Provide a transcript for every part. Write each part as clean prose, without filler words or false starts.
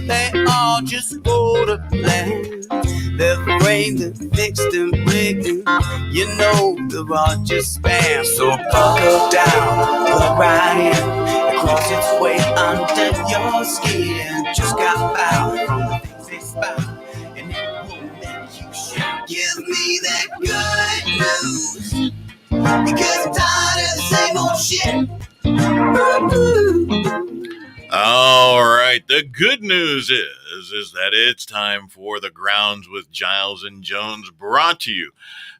They all just go to plan. They're framed and fixed and rigged, and you know they're all just spam. So buckle down, plug right in, and cross its way under your skin. Just got found from the things they spout, and it won't let you shout. Give me that good news, because I'm tired of the same old shit. All right. The good news is that it's time for the Grounds with Giles and Jones, brought to you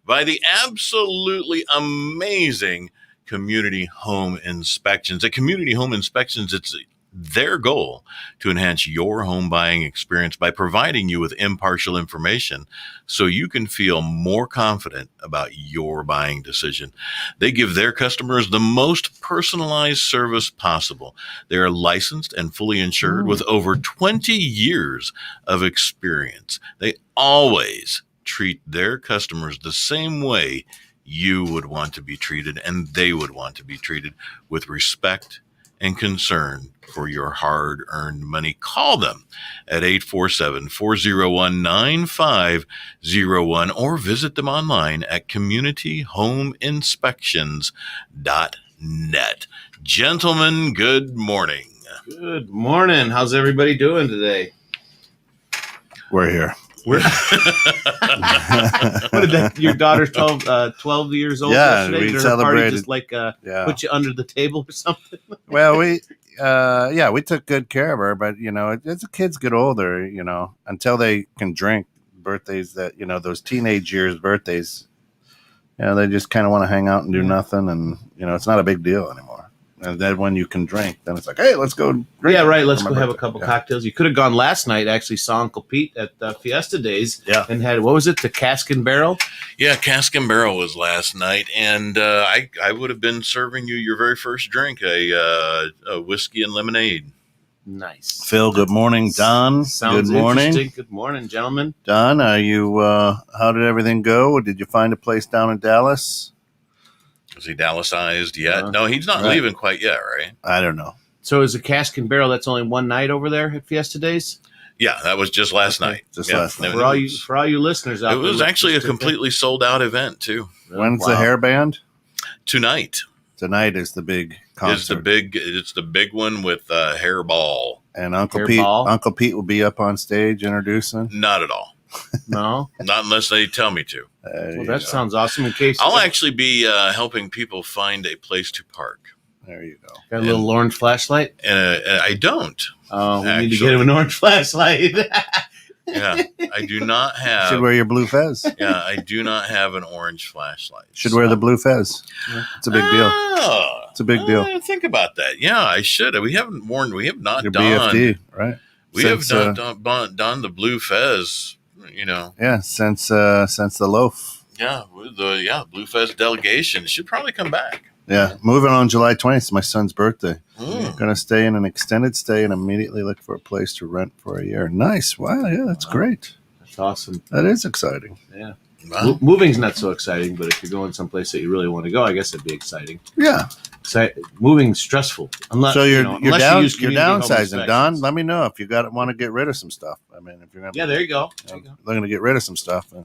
by the absolutely amazing Community Home Inspections. At Community Home Inspections, it's their goal to enhance your home buying experience by providing you with impartial information so you can feel more confident about your buying decision. They give their customers the most personalized service possible. They are licensed and fully insured with over 20 years of experience. They always treat their customers the same way you would want to be treated, and they would want to be treated, with respect and concern for your hard-earned money. Call them at 847-401-9501 or visit them online at communityhomeinspections.net. Gentlemen, good morning. Good morning. How's everybody doing today? We're here. What did that? Your daughter's 12 years old. Yeah, yesterday? we Did her celebrated. party just put you under the table or something? Well, we took good care of her, but as the kids get older, until they can drink, birthdays that those teenage years birthdays, they just kind of want to hang out and do nothing, and it's not a big deal anymore. And then when you can drink, then it's like, hey, let's go drink. Yeah, right. Let's go have a couple cocktails. You could have gone last night. Actually, saw Uncle Pete at Fiesta Days. Yeah, and had, what was it, the Cask and Barrel? Yeah, Cask and Barrel was last night, and I would have been serving you your very first drink, a whiskey and lemonade. Nice. Phil, good morning. Don, Sounds good morning. interesting. Good morning, gentlemen. Don, are you? How did everything go? Did you find a place down in Dallas? Is he Dallasized yet? No, he's not leaving quite yet, right? I don't know. So is the Cask and Barrel, that's only one night over there at Fiesta Days? Yeah, that was just last night. Last night. For all you listeners out there. It was actually a completely sold out event too. When's the hair band? Tonight. Tonight is the big concert. It's the big one with Hairball. And Uncle Pete will be up on stage introducing. Not at all. No, not unless they tell me to. Well, that sounds awesome. In case I'll actually be helping people find a place to park. There you go. Got a little orange flashlight? I don't. Oh, we need to get him an orange flashlight. Yeah, I do not have. Should wear your blue fez. Yeah, I do not have an orange flashlight. Should wear the blue fez. It's a big deal. It's a big deal. Think about that. Yeah, I should. We have not your donned. BFD, right? We have not donned the blue fez. Yeah, since the loaf. Yeah, Blue Fez delegation should probably come back. Yeah, moving on July 20th is my son's birthday. Going to stay in an extended stay and immediately look for a place to rent for a year. Nice. Wow, yeah, that's great. That's awesome. That is exciting. Yeah. Wow. Moving's not so exciting, but if you're going someplace that you really want to go, I guess it'd be exciting. Yeah. Moving's stressful. Unless, so you're downsizing, Don. Let me know if you want to get rid of some stuff. I mean, if you're gonna, there you go. They're going to get rid of some stuff. And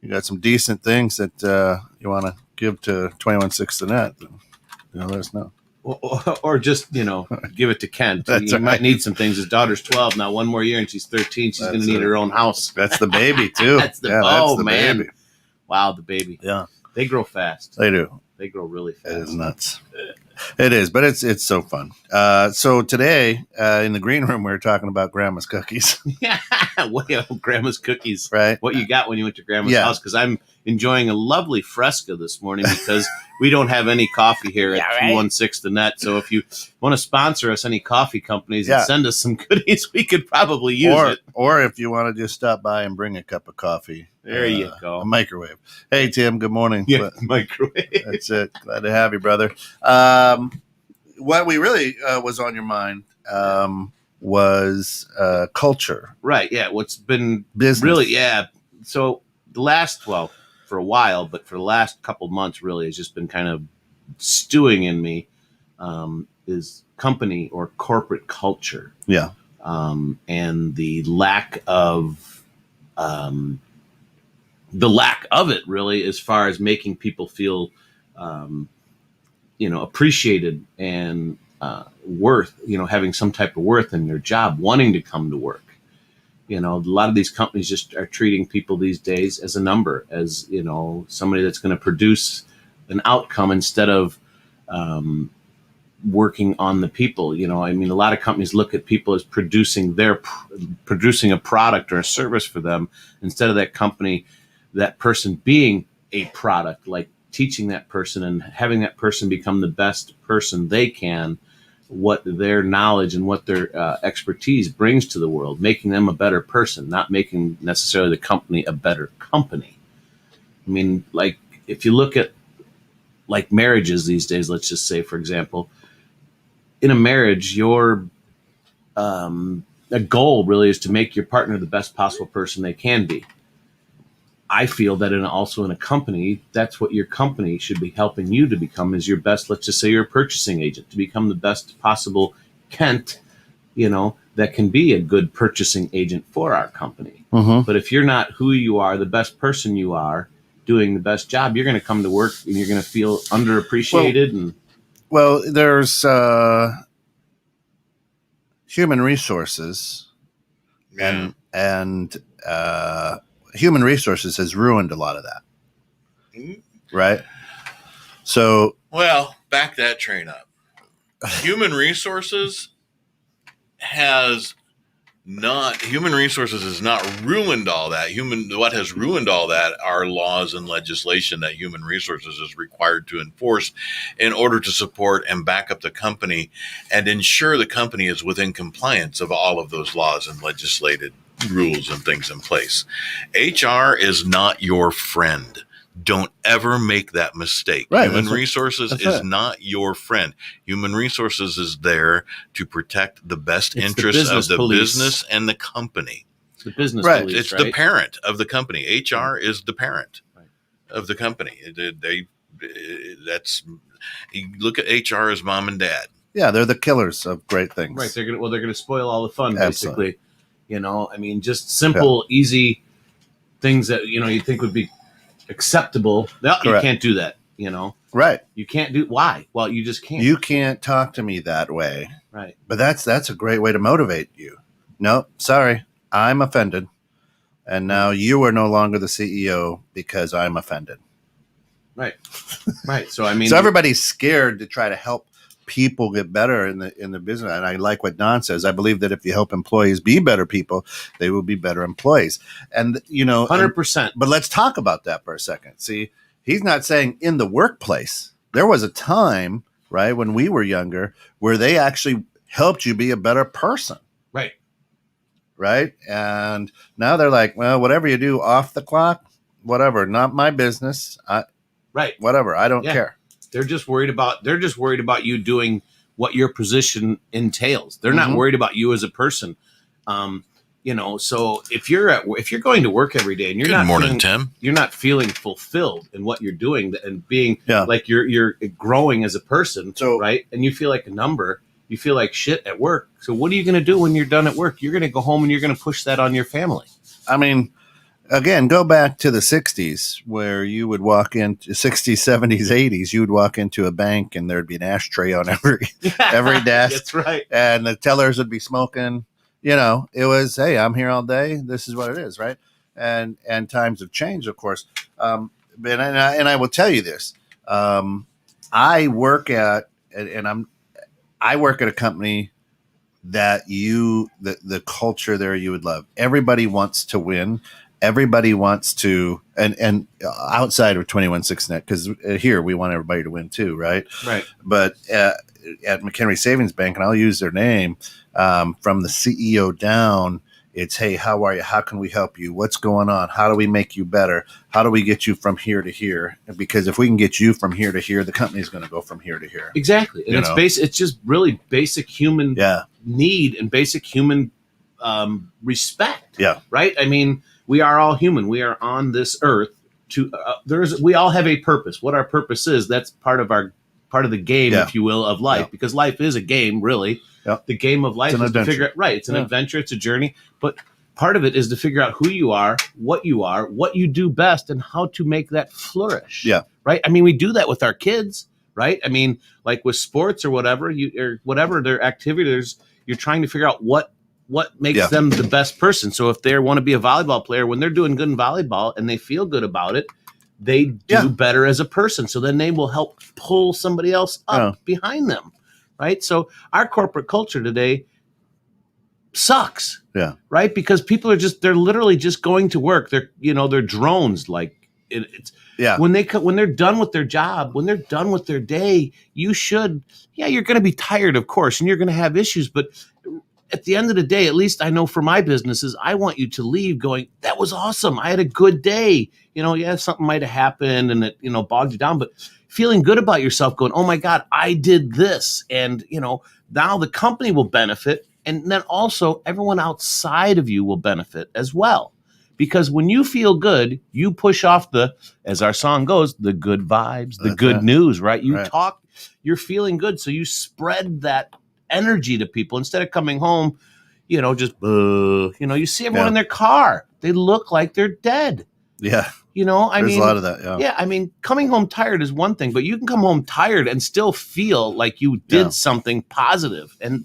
you got some decent things that you want to give to 216 the net. Let us know. Or just give it to Kent. He might need some things. His daughter's 12 now. One more year and she's 13. She's going to need her own house. That's the baby too. That's the man. Baby. Wow, the baby. Yeah, they grow fast. They do. They grow really fast. It is nuts. It is, but it's so fun. So today in the green room, we were talking about Grandma's cookies. Yeah, Grandma's cookies. Right. What you got when you went to Grandma's house? Because I'm enjoying a lovely fresca this morning because we don't have any coffee here at 216 the net. So if you want to sponsor us, any coffee companies, and send us some goodies, we could probably use it. Or if you want to just stop by and bring a cup of coffee. There you go. A microwave. Hey, Tim, good morning. Yeah, microwave. That's it. Glad to have you, brother. What we really was on your mind was culture. Right, yeah. What's been business. Really, yeah. So the last, for a while, but for the last couple months, really, has just been kind of stewing in me is company or corporate culture. Yeah. and the lack of it really, as far as making people feel, appreciated and worth, having some type of worth in their job, wanting to come to work. A lot of these companies just are treating people these days as a number, as, somebody that's going to produce an outcome instead of working on the people. A lot of companies look at people as producing a product or a service for them, instead of that person being a product, like teaching that person and having that person become the best person they can, what their knowledge and what their expertise brings to the world, making them a better person, not making necessarily the company a better company. Like if you look at like marriages these days, let's just say, for example, in a marriage, your a goal really is to make your partner the best possible person they can be. I feel that also in a company, that's what your company should be helping you to become, is your best. Let's just say you're a purchasing agent, to become the best possible Kent, that can be a good purchasing agent for our company. Mm-hmm. But if you're not who you are, the best person you are, doing the best job, you're going to come to work and you're going to feel underappreciated. Well, there's human resources, Yeah. and human resources has ruined a lot of that, right? So, Well, back that train up. Human resources has not ruined all that. What has ruined all that are laws and legislation that human resources is required to enforce in order to support and back up the company and ensure the company is within compliance of all of those laws and legislated rules and things in place. HR is not your friend. Don't ever make that mistake. Right, Human resources is right. not your friend. Human resources is there to protect the best It's interests the of the police. business and the company. The business Right. police, It's right? the parent of the company. HR is the parent of the company. You look at HR as mom and dad. yeah, they're the killers of great things. Right. They're going to spoil all the fun, Absolutely. basically. Just simple, easy things that, you think would be acceptable. No, you Correct. can't do that, Right. You can't do. Why? Well, you just can't. You can't talk to me that way. Right. But that's a great way to motivate you. No, sorry, I'm offended. And now you are no longer the CEO because I'm offended. Right. Right. So, So everybody's scared to try to help people get better in the business. And I like what Don says. I believe that if you help employees be better people, they will be better employees. And 100%. But let's talk about that for a second. See, he's not saying in the workplace. There was a time, right, when we were younger, where they actually helped you be a better person. Right. Right. And now they're like, well, whatever you do off the clock, whatever, not my business. Right. Whatever. I don't Yeah. care. They're just worried about you doing what your position entails. They're not worried about you as a person. So if you're going to work every day and you're not feeling fulfilled in what you're doing and being like you're growing as a person, right? And you feel like a number, you feel like shit at work. So what are you going to do when you're done at work? You're going to go home and you're going to push that on your family. Again, go back to the 60s where you would walk into 60s, 70s, 80s, you would walk into a bank and there'd be an ashtray on every desk. That's right. And the tellers would be smoking. It was, hey, I'm here all day. This is what it is, right? And times have changed, of course. But I will tell you this. I work at a company that the culture there you would love. Everybody wants to win. Everybody wants to, and outside of 21/6net, because here we want everybody to win too, right? Right. But at McHenry Savings Bank, and I'll use their name, from the CEO down, it's, hey, how are you? How can we help you? What's going on? How do we make you better? How do we get you from here to here? Because if we can get you from here to here, the company's going to go from here to here. Exactly. And it's just really basic human need and basic human respect. Yeah. Right. We are all human. We are on this earth we all have a purpose. What our purpose is, that's part of our part of the game, if you will, of life, because life is a game, really. The game of life is to figure out, right. It's an adventure. It's a journey, but part of it is to figure out who you are, what you do best, and how to make that flourish. Yeah. Right. I mean, we do that with our kids, right? I mean, like with sports or whatever, or whatever their activities, you're trying to figure out what makes them the best person. So if they want to be a volleyball player, when they're doing good in volleyball and they feel good about it, they do better as a person. So then they will help pull somebody else up behind them. Right. So our corporate culture today sucks. Yeah. Right. Because people are they're literally just going to work. They're drones. Like when they're done with their job, when they're done with their day, you're going to be tired, of course, and you're going to have issues. But at the end of the day, at least I know for my businesses, I want you to leave going, that was awesome. I had a good day. Something might have happened and it, bogged you down, but feeling good about yourself going, oh my God, I did this. And, now the company will benefit. And then also everyone outside of you will benefit as well. Because when you feel good, you push off as our song goes, the good vibes, the good news, right? You're feeling good. So you spread that energy to people instead of coming home, just, you see everyone in their car. They look like they're dead. Yeah. There's a lot of that. Yeah. Yeah. I mean, coming home tired is one thing, but you can come home tired and still feel like you did something positive. And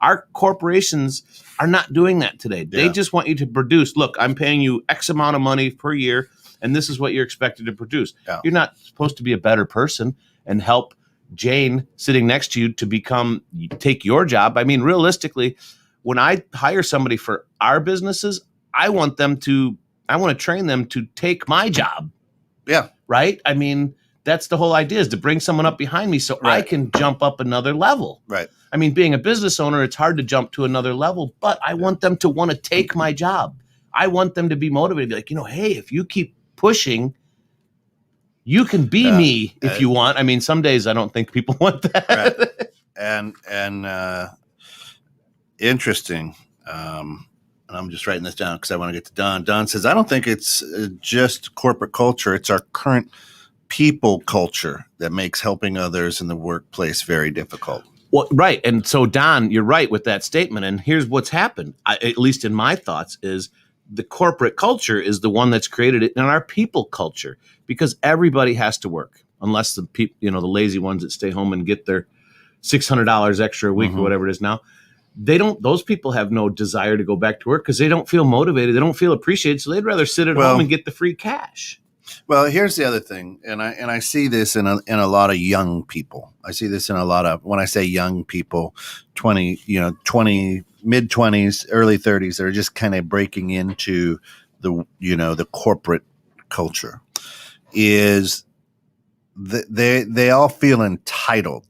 our corporations are not doing that today. They just want you to produce. Look, I'm paying you X amount of money per year, and this is what you're expected to produce. Yeah. You're not supposed to be a better person and help Jane sitting next to you to take your job. I mean, realistically, when I hire somebody for our businesses, I want to train them to take my job. Yeah. Right. I mean, that's the whole idea, is to bring someone up behind me so I can jump up another level. Right. I mean, being a business owner, it's hard to jump to another level, but I want them to want to take my job. I want them to be motivated, like, hey, if you keep pushing, you can be me if you want. I mean, some days I don't think people want that. Right. And interesting. And I'm just writing this down because I want to get to Don. Don says, I don't think it's just corporate culture. It's our current people culture that makes helping others in the workplace very difficult. Well, right. And so, Don, you're right with that statement. And here's what's happened, at least in my thoughts, is the corporate culture is the one that's created it in our people culture, because everybody has to work, unless the people, the lazy ones that stay home and get their $600 extra a week or whatever it is now. Those people have no desire to go back to work because they don't feel motivated. They don't feel appreciated. So they'd rather sit at home and get the free cash. Well, here's the other thing, and I see this in a lot of young people. I see this in a lot of, when I say young people, 20, mid 20s, early 30s, they're just kind of breaking into the corporate culture. Is they all feel entitled,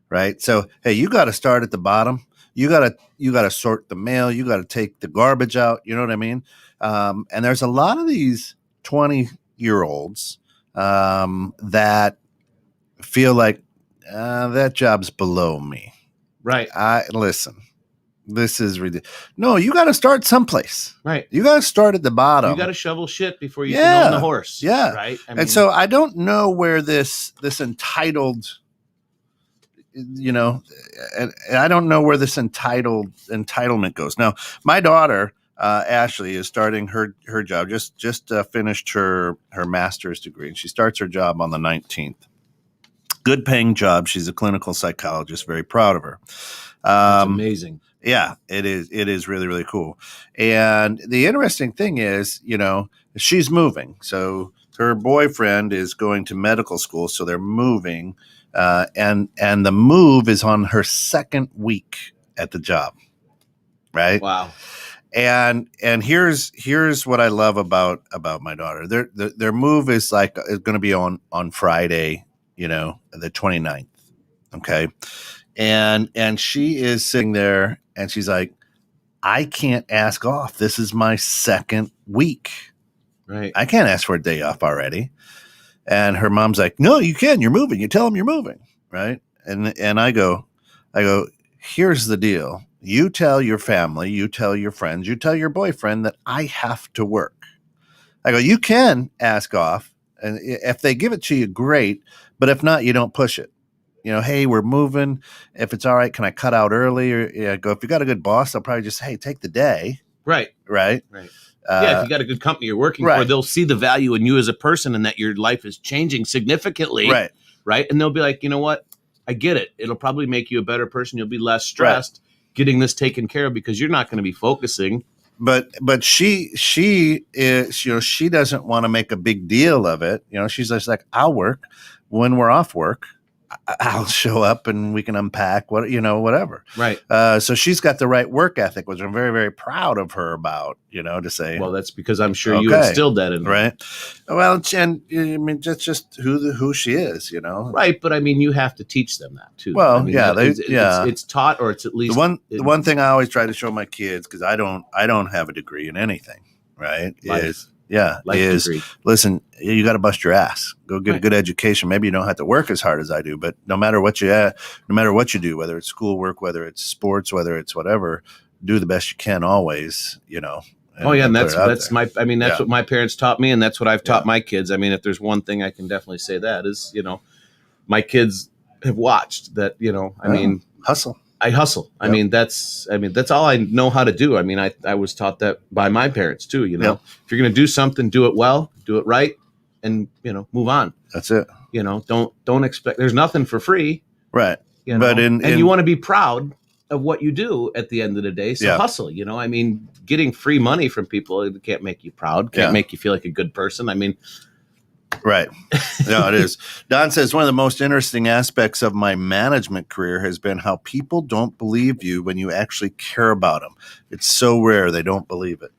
right? So, hey, you got to start at the bottom. You got to sort the mail. You got to take the garbage out. You know what I mean? And there's a lot of these 20-year-olds that feel like that job's below me. Right. Listen, this is ridiculous. No, you got to start someplace. Right. You got to start at the bottom. You got to shovel shit before you can own the horse. Yeah. Right. And so I don't know where this entitled, and I don't know where this entitlement goes. Now, my daughter, Ashley, is starting her job. Just finished her master's degree, and she starts her job on the 19th. Good paying job. She's a clinical psychologist. Very proud of her. That's amazing. Yeah, it is. It is really, really cool. And the interesting thing is, she's moving. So her boyfriend is going to medical school, so they're moving. And the move is on her second week at the job. Right. Wow. And here's what I love about my daughter. Their move is going to be on Friday, the 29th. Okay. And she is sitting there and she's like, I can't ask off. This is my second week. Right. I can't ask for a day off already. And her mom's like, no, you can. You're moving. You tell them you're moving. Right. And I go, here's the deal. You tell your family, you tell your friends, you tell your boyfriend that I have to work. I go, you can ask off. And if they give it to you, great. But if not, you don't push it. hey, we're moving. If it's all right, can I cut out early? Or go, if you got a good boss, they'll probably just, hey, take the day. Right. Right. If you got a good company you're working for, they'll see the value in you as a person and that your life is changing significantly. Right. And they'll be like, you know what? I get it. It'll probably make you a better person. You'll be less stressed getting this taken care of because you're not going to be focusing. But she is, she doesn't want to make a big deal of it. She's just like, I'll work when we're off work. I'll show up and we can unpack whatever. Right. So she's got the right work ethic, which I'm very, very proud of her about, to say. Well, that's because I'm sure you instilled that in her. Right. Well, and I mean, that's just who she is, Right. But I mean, you have to teach them that too. Well, I mean, it's taught, or it's at least the one thing I always try to show my kids, because I don't have a degree in anything. Right. Listen, you got to bust your ass. Go get a good education. Maybe you don't have to work as hard as I do, but no matter what you do, whether it's schoolwork, whether it's sports, whether it's whatever, do the best you can always, And that's what my parents taught me, and that's what I've taught my kids. I mean, if there's one thing I can definitely say, that is, my kids have watched that, hustle. I hustle. Yep. I mean, that's all I know how to do. I mean, I was taught that by my parents too, If you're going to do something, do it well, do it right, and, move on. That's it. Don't expect, there's nothing for free. Right. But you want to be proud of what you do at the end of the day. So hustle, I mean, getting free money from people can't make you proud, can't make you feel like a good person. I mean, right. No, it is. Don says, one of the most interesting aspects of my management career has been how people don't believe you when you actually care about them. It's so rare they don't believe it.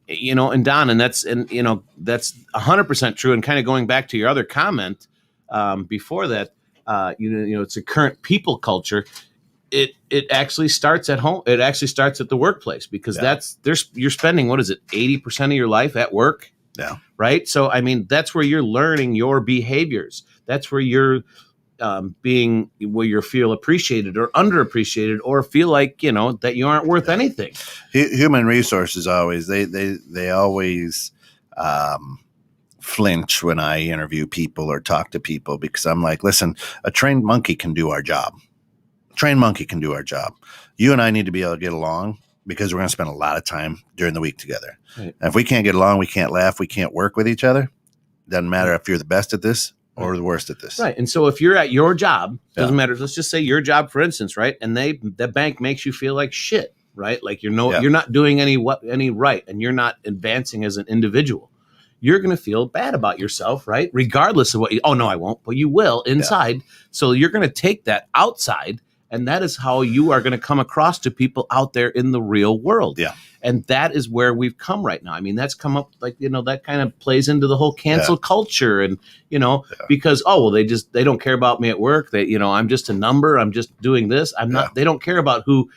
And Don, that's 100% true. And kind of going back to your other comment before that, it's a current people culture. It actually starts at home. It actually starts at the workplace, because you're spending, 80% of your life at work. Yeah. Right. So, I mean, that's where you're learning your behaviors. That's where you're where you feel appreciated or underappreciated, or feel like, that you aren't worth anything. Human resources always, they always flinch when I interview people or talk to people, because I'm like, listen, a trained monkey can do our job. You and I need to be able to get along, because we're going to spend a lot of time during the week together. Right. And if we can't get along, we can't laugh, we can't work with each other. Doesn't matter if you're the best at this or the worst at this. Right. And so if you're at your job, doesn't matter. Let's just say your job, for instance, right? And the bank makes you feel like shit, right? Like you're not doing any right, and you're not advancing as an individual. You're going to feel bad about yourself, right? Regardless of what oh no, I won't, but you will inside. Yeah. So you're going to take that outside. And that is how you are going to come across to people out there in the real world. Yeah. And that is where we've come right now. I mean, that's come up, like, that kind of plays into the whole cancel culture. And, because, they don't care about me at work. They, I'm just a number. I'm just doing this. I'm not, they don't care about who,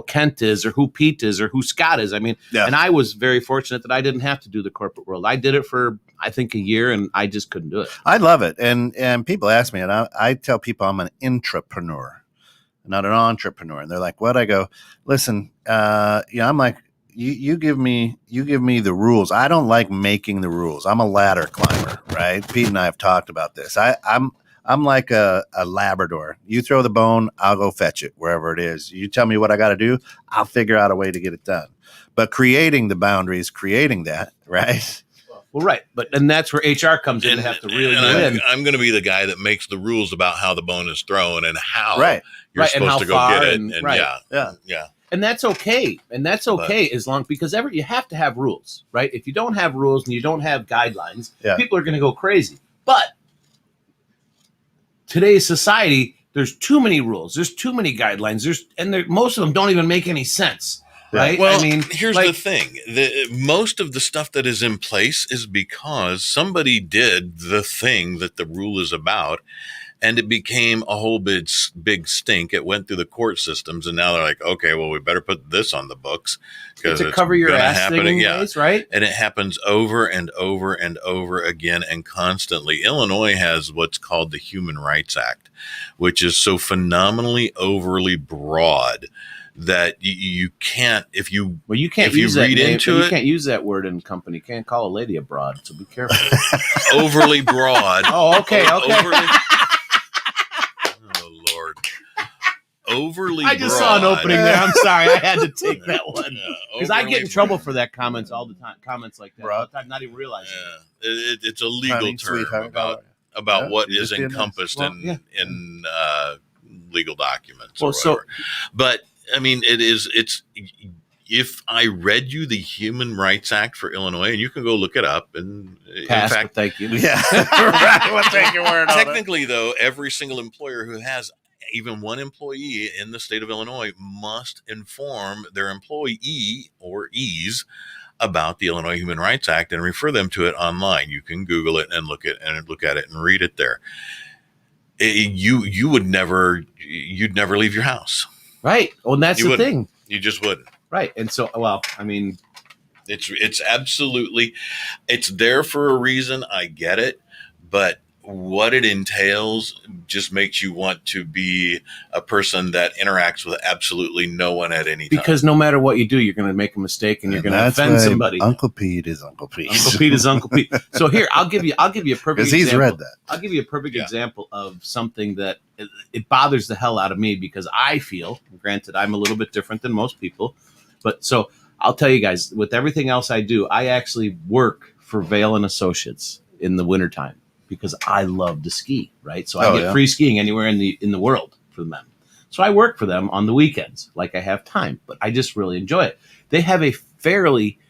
Kent is, or who Pete is, or who Scott is. I mean, and I was very fortunate that I didn't have to do the corporate world. I did it for, I think, a year, and I just couldn't do it. I love it. And people ask me, and I tell people I'm an intrapreneur, not an entrepreneur. And they're like, what? I go, listen, I'm like, you give me the rules. I don't like making the rules. I'm a ladder climber, right? Pete and I have talked about this. I'm like a Labrador. You throw the bone, I'll go fetch it wherever it is. You tell me what I got to do, I'll figure out a way to get it done. But creating the boundaries, creating that, right? Well, right. And that's where HR comes in to have to really get in. I'm going to be the guy that makes the rules about how the bone is thrown and how you're supposed and how to go get it. And yeah. And that's okay. As long, because you have to have rules, right? If you don't have rules and you don't have guidelines, people are going to go crazy. But today's society, there's too many rules. There's too many guidelines. Most of them don't even make any sense. Right. Well, here's the thing. Most of the stuff that is in place is because somebody did the thing that the rule is about, and it became a whole big stink. It went through the court systems, and now they're like, okay, well, we better put this on the books because to cover your ass thing, right? And it happens over and over and over again and constantly. Illinois has what's called the Human Rights Act, which is so phenomenally overly broad that you can't, if you can't read into it. You can't use that word in company. You can't call a lady a broad, so be careful. Overly broad. Oh, okay. Oh, Lord. overly I just broad. saw an opening there. I'm sorry. I had to take that one. Because I get in overly trouble for that comments all the time. Comments like that all the time, not even realizing it. It's a legal Honey, term sweetheart, about yeah, what you're is just being nice. encompassed Well, in legal documents. Well, or whatever. But I mean, it's. If I read you the Human Rights Act for Illinois, and you can go look it up, and Pass, in fact, thank you. Yeah, right. We'll take your word on it. technically, though, every single employer who has even one employee in the state of Illinois must inform their employee or ees about the Illinois Human Rights Act and refer them to it online. You can Google it and look at it and read it there. You'd never leave your house. Right. Well, and that's You the wouldn't. thing. You just wouldn't. Right. And so, well, I mean, It's absolutely, it's there for a reason. I get it, but what it entails just makes you want to be a person that interacts with absolutely no one at any time. because no matter what you do, you're going to make a mistake and you're going to offend somebody. Uncle Pete is Uncle Pete. Uncle Pete is Uncle Pete. So here, I'll give you a perfect Because he's example. read that. I'll give you a perfect example of something that it bothers the hell out of me because I feel, granted, I'm a little bit different than most people, but so I'll tell you guys, with everything else I do, I actually work for Vail and Associates in the wintertime because I love to ski, right? So I get free skiing anywhere in the world for them. So I work for them on the weekends, like I have time, but I just really enjoy it. They have a fairly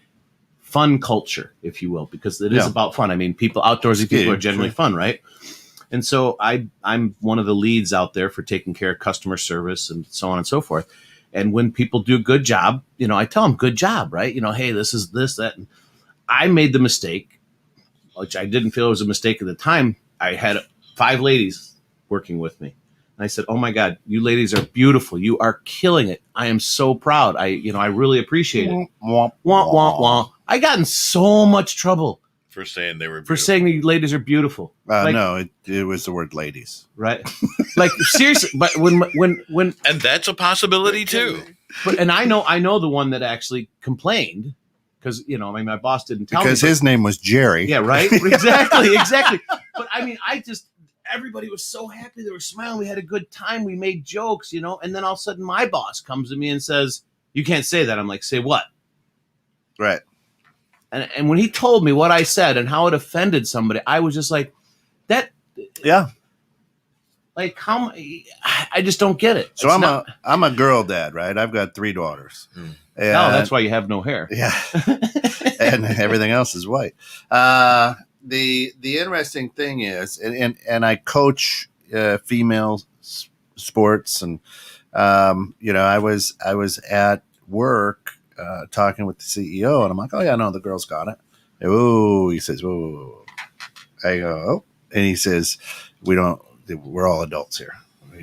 fun culture, if you will, because it is about fun. I mean, outdoorsy people are generally fun, right? And so I'm one of the leads out there for taking care of customer service and so on and so forth. And when people do a good job, I tell them, good job, right? Hey, this is this, that. And I made the mistake, which I didn't feel was a mistake at the time. I had 5 ladies working with me. And I said, oh my God, you ladies are beautiful. You are killing it. I am so proud. I really appreciate it. Wah, wah, wah. I got in so much trouble for saying they were beautiful. for saying you ladies are beautiful. No, it was the word ladies. Right. Like seriously, but when and that's a possibility too. But and I know the one that actually complained because my boss didn't tell me because his name was Jerry. Yeah, right. Exactly. But I mean, everybody was so happy. They were smiling. We had a good time. We made jokes, and then all of a sudden my boss comes to me and says, "You can't say that." I'm like, "Say what?" Right. And when he told me what I said and how it offended somebody, I was just like, that. Yeah. Like how I just don't get it. So I'm a girl dad, right? I've got 3 daughters. And that's why you have no hair. Yeah. And everything else is white. The interesting thing is, and I coach female sports, and I was at work talking with the CEO, and I'm like, oh yeah, no, the girls got it. Oh, he says, whoa. I go, oh, and he says, we're all adults here.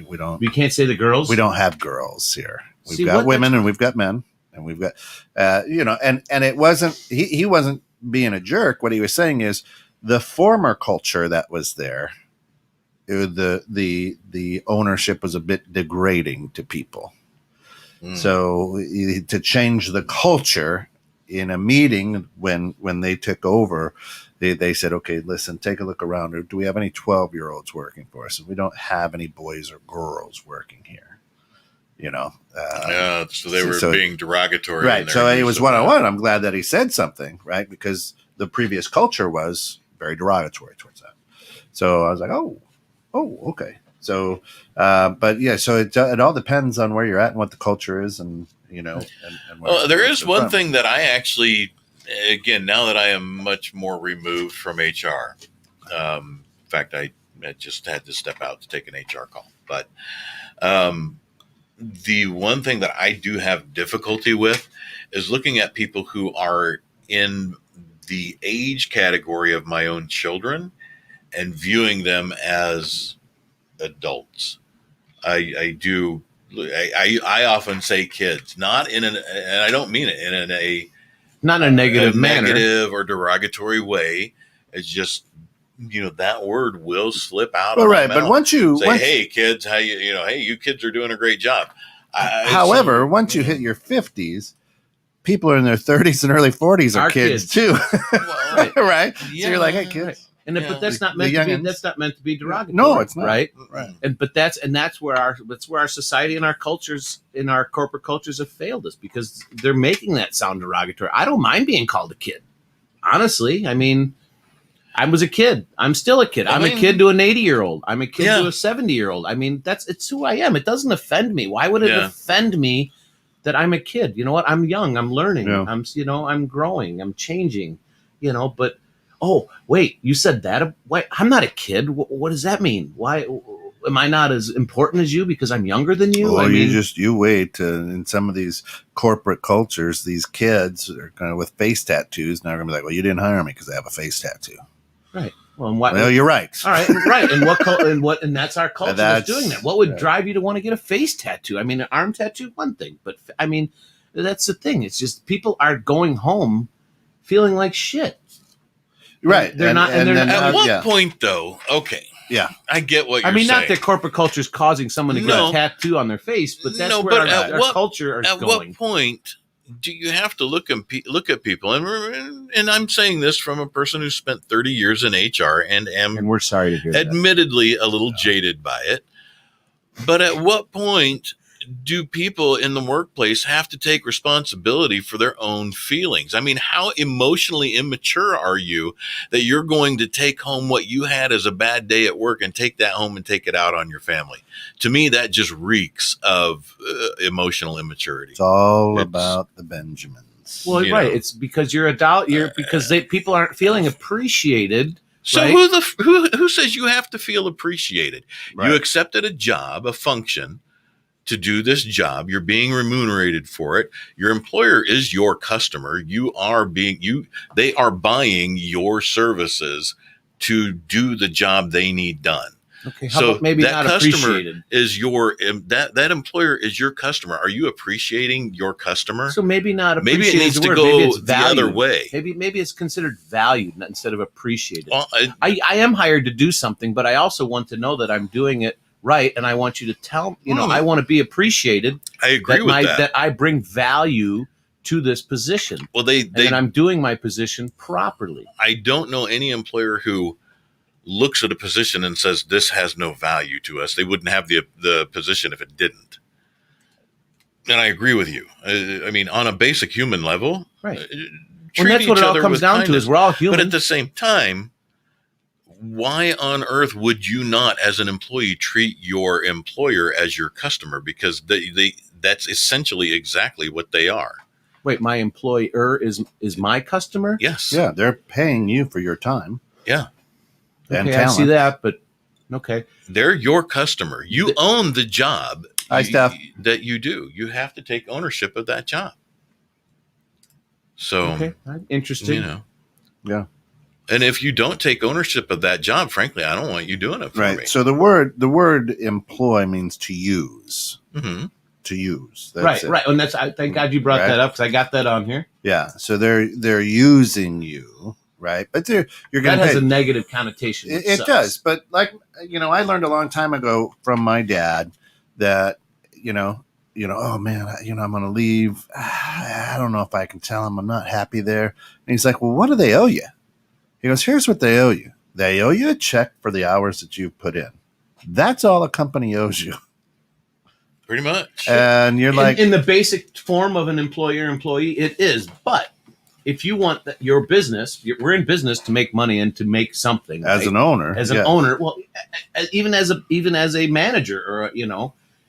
We don't. You can't say the girls. We don't have girls here. We've got women and we've got men, and we've got, and it wasn't. He wasn't being a jerk. What he was saying is the former culture that was there. The ownership was a bit degrading to people. So to change the culture in a meeting when they took over, they said, okay, listen, take a look around. Do we have any 12-year-olds working for us? And we don't have any boys or girls working here. So they were being derogatory. Right. So it was one-on-one. I'm glad that he said something, right? Because the previous culture was very derogatory towards that. So I was like, oh, okay. So, but yeah, so it all depends on where you're at and what the culture is, and well, there is one thing that I actually, again, now that I am much more removed from HR. In fact, I just had to step out to take an HR call. But the one thing that I do have difficulty with is looking at people who are in the age category of my own children and viewing them as adults. I often say kids, not in and I don't mean it in not in a negative manner, negative or derogatory way. It's just that word will slip out. Well, of my right, mouth. but once hey kids, how hey, you kids are doing a great job. However, once you hit your 50s, people in their 30s and early 40s are kids too. Well, right. Right? Yeah. So you're like, hey, kids. but that's not meant to be derogatory. No, it's not. Right. Right. But that's where our society and our cultures, in our corporate cultures, have failed us, because they're making that sound derogatory. I don't mind being called a kid. Honestly, I mean, I was a kid. I'm still a kid. I'm a kid to an 80-year-old. I'm a kid to a 70-year-old. I mean, it's who I am. It doesn't offend me. Why would it offend me that I'm a kid? You know what? I'm young. I'm learning. Yeah. I'm growing. I'm changing. But oh wait, you said that? Wait, I'm not a kid. What does that mean? Why am I not as important as you because I'm younger than you? Well, you wait. In some of these corporate cultures, these kids are kind of with face tattoos. Now they're gonna be like, "Well, you didn't hire me because I have a face tattoo." Right. Well, you're right. All right. Right. And that's our culture that's doing that. What would drive you to want to get a face tattoo? I mean, an arm tattoo, one thing, but I mean, that's the thing. It's just people are going home feeling like shit. Right. They're not. At what point, though? Okay. Yeah, I get what you're saying. Not that corporate culture is causing someone to get a tattoo on their face, but that's where our culture is going. At what point do you have to look at people? And I'm saying this from a person who spent 30 years in HR and we're sorry to hear that. Admittedly a little jaded by it. But at what point do people in the workplace have to take responsibility for their own feelings? I mean, how emotionally immature are you that you're going to take home what you had as a bad day at work and take that home and take it out on your family? To me, that just reeks of emotional immaturity. It's all about the Benjamins. Well, right. It's because you're because people aren't feeling appreciated. So right? Who says you have to feel appreciated? Right. You accepted a job, a function, to do this job. You're being remunerated for it. Your employer is your customer. They are buying your services to do the job they need done. Okay, how about maybe that not appreciated? Is that employer is your customer. Are you appreciating your customer? So maybe not appreciated. Maybe it needs to go the other way. Maybe it's considered valued instead of appreciated. Well, I am hired to do something, but I also want to know that I'm doing it right, and I want you to tell me, I want to be appreciated. I agree with that. That I bring value to this position. Well, and I'm doing my position properly. I don't know any employer who looks at a position and says, this has no value to us. They wouldn't have the position if it didn't. And I agree with you. I mean, on a basic human level, right. And that's what it all comes down to, is we're all human. But at the same time, why on earth would you not, as an employee, treat your employer as your customer? Because that's essentially exactly what they are. Wait, my employer is my customer? Yes. Yeah, they're paying you for your time. Yeah. Okay, I see that, but okay. They're your customer. You own the job that you do. You have to take ownership of that job. So, okay, interesting. Yeah. And if you don't take ownership of that job, frankly, I don't want you doing it for me. So the word employ means to use. Mm-hmm. To use. That's right. And thank God you brought that up, because I got that on here. Yeah. So they're using you. Right, but you're going to. That has a negative connotation. It does, but I learned a long time ago from my dad that oh man, I'm going to leave. I don't know if I can tell him I'm not happy there. And he's like, well, what do they owe you? He goes, here's what they owe you. They owe you a check for the hours that you've put in. That's all a company owes you. Pretty much. And you're in the basic form of an employer-employee, it is, but. If you want your business, we're in business to make money and to make something. As an owner, well, even as a manager, or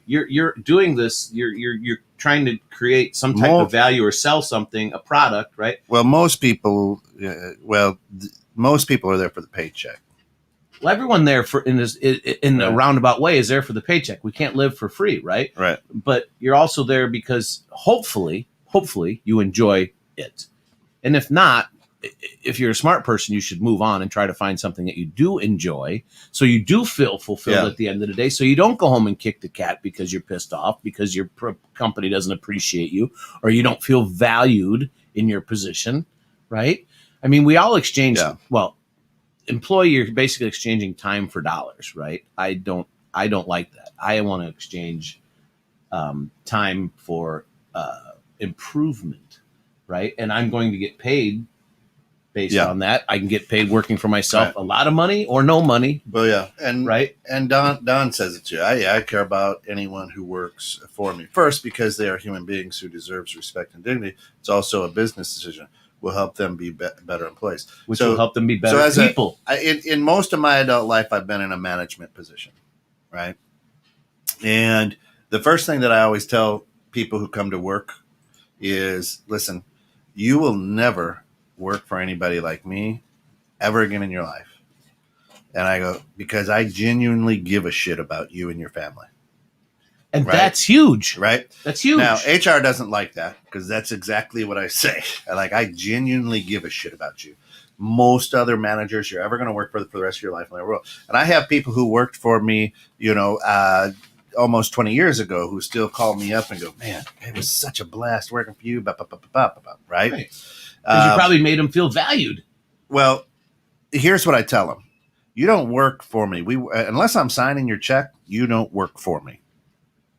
you're doing this. You're trying to create some type of value or sell something, a product, right? Well, most people are there for the paycheck. Well, everyone there in a roundabout way is there for the paycheck. We can't live for free, right? Right. But you're also there because hopefully you enjoy it. And if not, if you're a smart person, you should move on and try to find something that you do enjoy, so you do feel fulfilled at the end of the day, so you don't go home and kick the cat because you're pissed off because your company doesn't appreciate you, or you don't feel valued in your position, right? I mean, we all exchange, employee, you're basically exchanging time for dollars, right? I don't like that. I want to exchange time for improvement. Right. And I'm going to get paid based on that. I can get paid working for myself a lot of money or no money. Well, yeah. And right. And Don says it too. I care about anyone who works for me. First, because they are human beings who deserves respect and dignity. It's also a business decision. We'll help them be better employees. Which will help them be better people. In most of my adult life, I've been in a management position, right? And the first thing that I always tell people who come to work is, listen, you will never work for anybody like me ever again in your life. And I go, because I genuinely give a shit about you and your family. And that's huge. Right? That's huge. Now, HR doesn't like that because that's exactly what I say. I genuinely give a shit about you. Most other managers you're ever going to work for the rest of your life in the world. And I have people who worked for me, almost 20 years ago who still call me up and go, man, it was such a blast working for you. Right? Because you probably made them feel valued. Well, here's what I tell them. You don't work for me. Unless I'm signing your check, you don't work for me.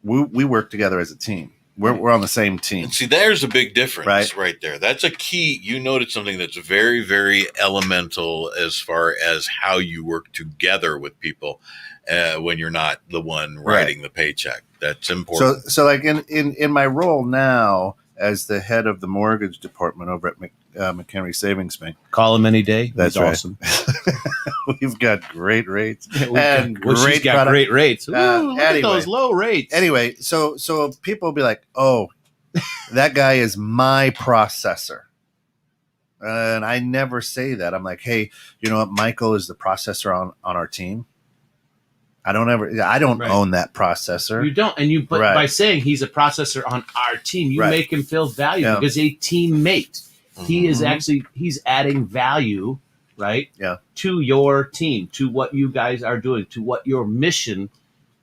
We work together as a team. We're on the same team. And see, there's a big difference right there. That's a key. You noted something that's very, very elemental as far as how you work together with people when you're not the one writing the paycheck. That's important. So like in my role now as the head of the mortgage department over at McHenry Savings Bank. Call him any day. That's right. Awesome. We've got great rates and great rates. Ooh, look at those low rates. Anyway, so people will be like, "Oh, that guy is my processor," and I never say that. I'm like, "Hey, you know what? Michael is the processor on our team. I don't own that processor. You don't, and by saying he's a processor on our team, you make him feel valued because a teammate. He is he's adding value, right? Yeah. To your team, to what you guys are doing, to what your mission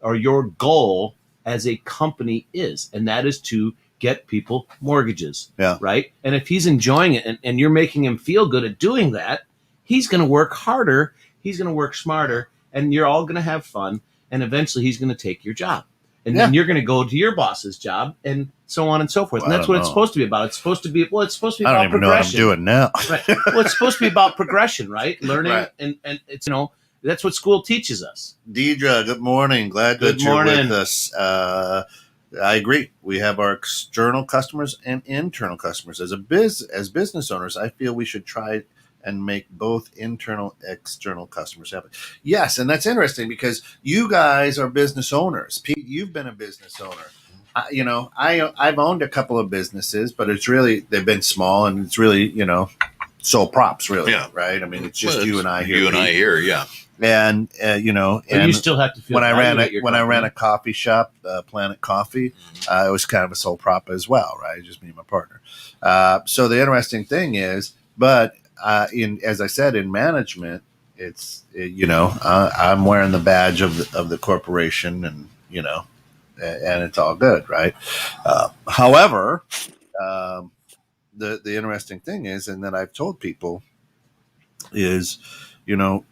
or your goal as a company is, and that is to get people mortgages. Yeah. Right. And if he's enjoying it and you're making him feel good at doing that, he's going to work harder. He's going to work smarter. And you're all going to have fun, and eventually he's going to take your job. And then you're going to go to your boss's job, and so on and so forth. And that's what it's supposed to be about. It's supposed to be about progression. I don't even know what I'm doing now. Right. Well, it's supposed to be about progression, right? Learning, and it's, that's what school teaches us. Deidre, good morning. Glad that you're with us. I agree. We have our external customers and internal customers. As business owners, I feel we should try and make both internal and external customers happy. Yes, and that's interesting because you guys are business owners. Pete, you've been a business owner. I've owned a couple of businesses, but they've been small, and it's really, sole props, really, right? I mean, it's just you and I here. You and I here, yeah. And and you still have to feel when I ran a coffee shop, Planet Coffee, it was kind of a sole prop as well, right? Just me and my partner. So the interesting thing is, but as I said, in management, it's I'm wearing the badge of the corporation, and and it's all good, right? However, the interesting thing is, and that I've told people is, you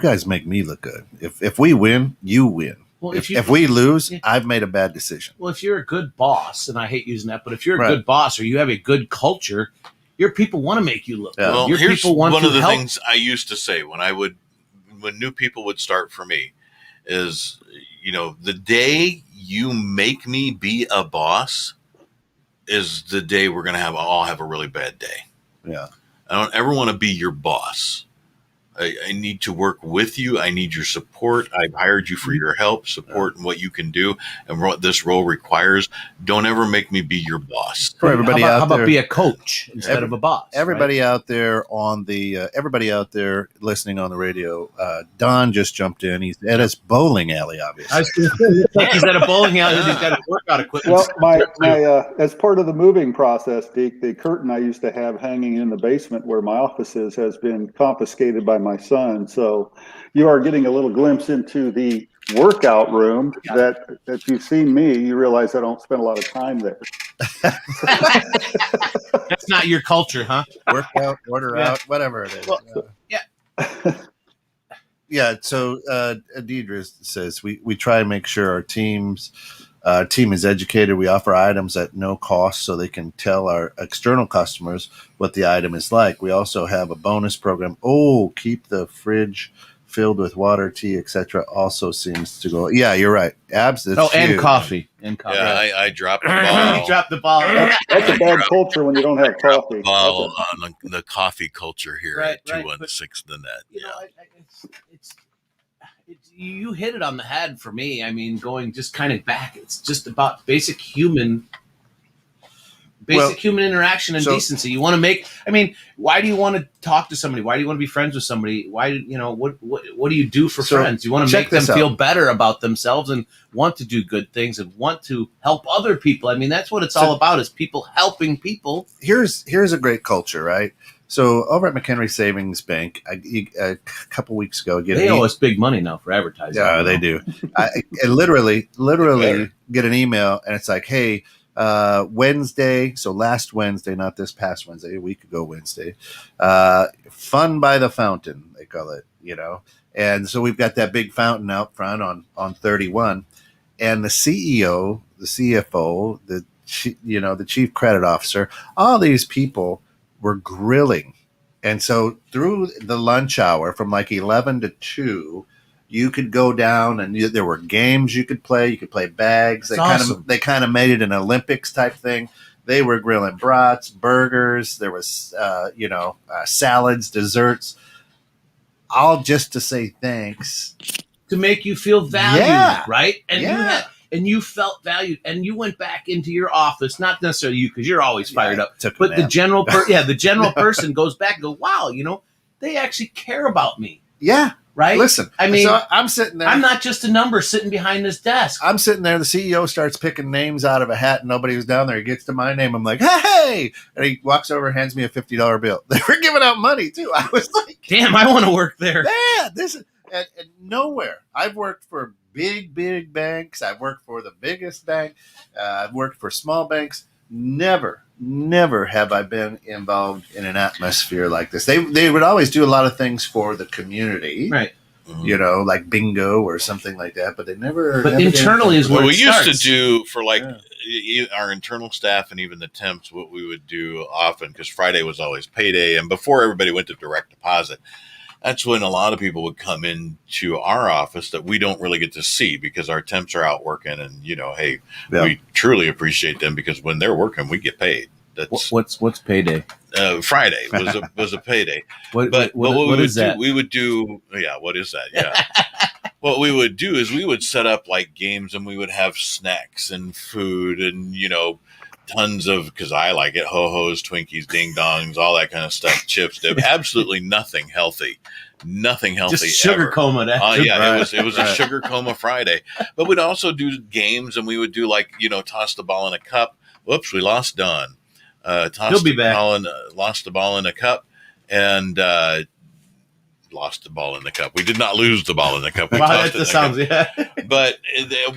guys make me look good. If we win, you win. Well, if we lose, I've made a bad decision. Well, if you're a good boss, and I hate using that, but if you're a good boss or you have a good culture, your people want to make you look good. Well, your here's people want one to of the help. things I used to say when new people would start for me is, the day you make me be a boss is the day we're going to all have a really bad day. Yeah. I don't ever want to be your boss. I need to work with you. I need your support. I've hired you for your help, support, and what you can do, and what this role requires. Don't ever make me be your boss. For everybody how out there, how about be a coach instead of a boss? Everybody out there everybody out there listening on the radio, Don just jumped in. He's at his bowling alley, obviously. He's at a bowling alley. He's got a workout equipment. Well, my as part of the moving process, the curtain I used to have hanging in the basement where my office is has been confiscated by my son. So you are getting a little glimpse into the workout room that if you've seen me, you realize I don't spend a lot of time there. That's not your culture, huh? Workout, order out, whatever it is. Well, Yeah. So Deidre says we try and make sure our teams Team is educated. We offer items at no cost so they can tell our external customers what the item is like. We also have a bonus program. Oh, keep the fridge filled with water, tea, etc. Also seems to go. Yeah, you're right. Absolutely. And coffee. And coffee. Yeah, I dropped the ball. You dropped the ball. That's a bad culture when you don't have coffee. Ball on the coffee culture here Right, at 216 The Net. You know, it's you hit it on the head for me. I mean, going just kind of back, it's just about basic human interaction and decency. You want to make. I mean, why do you want to talk to somebody? Why do you want to be friends with somebody? Why what do you do for friends? You want to make them feel better about themselves and want to do good things and want to help other people. I mean, that's what it's all about: is people helping people. Here's a great culture, right? So over at McHenry Savings Bank, a couple weeks ago, they owe us big money now for advertising. Yeah, they do. I literally get an email, and it's like, hey, Wednesday, so last Wednesday, not this past Wednesday, a week ago Wednesday, Fun by the Fountain, they call it, And so we've got that big fountain out front on 31, and the CEO, the CFO, the chief credit officer, all these people were grilling. And so through the lunch hour from like 11 to 2, you could go down and there were games you could play. You could play bags. They kind of made it an Olympics type thing. They were grilling brats, burgers. There was, salads, desserts, all just to say thanks. To make you feel valued, right? And you felt valued, and you went back into your office, not necessarily you, because you're always fired up, but the general person goes back and goes, wow, they actually care about me. Yeah. Right? Listen, I mean, so I'm sitting there. I'm not just a number sitting behind this desk. I'm sitting there. The CEO starts picking names out of a hat, and nobody was down there. He gets to my name. I'm like, hey! And he walks over and hands me a $50 bill. They were giving out money, too. I was like, damn, I want to work there. Yeah, this is and nowhere. I've worked for big banks. I've worked for the biggest bank. I've worked for small banks. Never have I been involved in an atmosphere like this. They would always do a lot of things for the community, right? Like bingo or something like that. But they never. But internally is what we used to do for our internal staff and even the temps. What we would do often, because Friday was always payday, and before everybody went to direct deposit, that's when a lot of people would come into our office that we don't really get to see because our temps are out working. And, we truly appreciate them because when they're working, we get paid. That's what's payday? Friday was a payday. What is that? We would do. Yeah. What is that? Yeah. What we would do is we would set up like games and we would have snacks and food and, tons of, because I like it, ho-hos, Twinkies, ding-dongs, all that kind of stuff, chips, dip, absolutely nothing healthy. Just sugar coma. It was a sugar coma Friday. But we'd also do games, and we would do toss the ball in a cup. Whoops, we lost Don. He'll be back. Lost the ball in a cup, and lost the ball in the cup. We did not lose the ball in the cup. We tossed it in the cup. But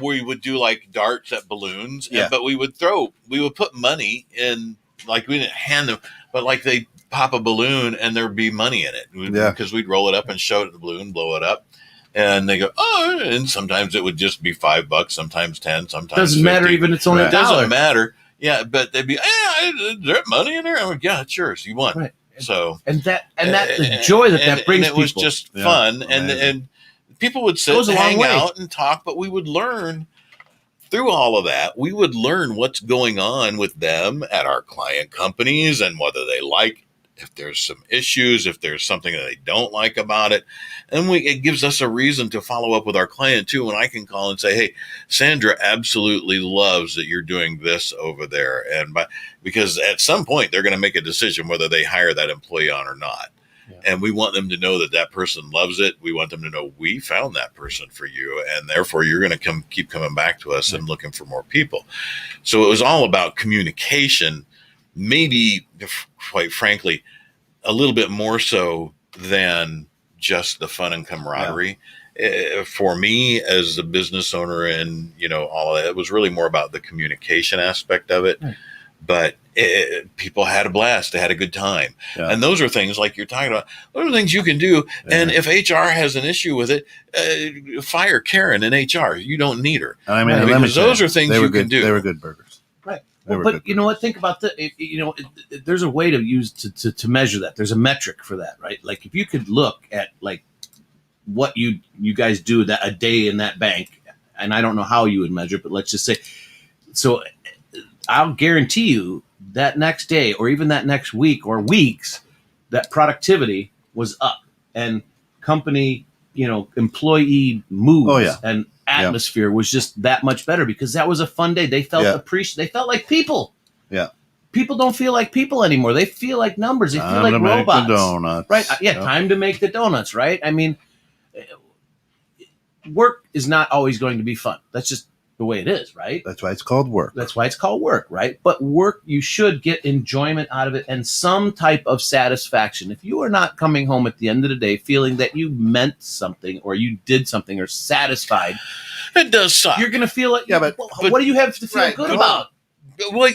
we would do like darts at balloons. Yeah. But we would put money in, like we didn't hand them, but like they pop a balloon and there'd be money in it. Because we'd roll it up and show it at the balloon, blow it up. And they go, oh, and sometimes it would just be $5, sometimes 10, sometimes doesn't 50. Matter even it's only $1. It doesn't matter. Yeah, but they'd be, is there money in there? I'm like, yeah, sure, so you won. Right. So and the joy that brings and it people. was just fun, and people would sit and hang out and talk, but we would learn through all of that. We would learn what's going on with them at our client companies and whether they like, if there's some issues, if there's something that they don't like about it. And it gives us a reason to follow up with our client too. When I can call and say, hey, Sandra absolutely loves that you're doing this over there. Because at some point they're going to make a decision whether they hire that employee on or not. Yeah. And we want them to know that person loves it. We want them to know we found that person for you. And therefore you're going to keep coming back to us and looking for more people. So it was all about communication. Maybe, quite frankly, a little bit more so than just the fun and camaraderie. Yeah. For me, as a business owner and, all of that, it was really more about the communication aspect of it. but people had a blast. They had a good time. Yeah. And those are things like you're talking about. Those are things you can do. Yeah. And if HR has an issue with it, fire Karen in HR. You don't need her. I mean, because those are things you can do. They were good burgers. Right. Well, but you know what? Think about there's a way to use to measure that. There's a metric for that, right? Like if you could look at like what you guys do that a day in that bank, and I don't know how you would measure, but let's just say, so I'll guarantee you that next day or even that next week or weeks, that productivity was up and company, employee moves and atmosphere was just that much better because that was a fun day. They felt appreciated. They felt like people. Yeah. People don't feel like people anymore. They feel like numbers. They feel like robots. Make the donuts. Right. Yeah. Time to make the donuts. Right. I mean, work is not always going to be fun. That's just the way it is, right? That's why it's called work. That's why it's called work, right? But work, you should get enjoyment out of it and some type of satisfaction. If you are not coming home at the end of the day feeling that you meant something or you did something or satisfied, it does suck. You're going to feel like, but what do you have to feel good about? Well,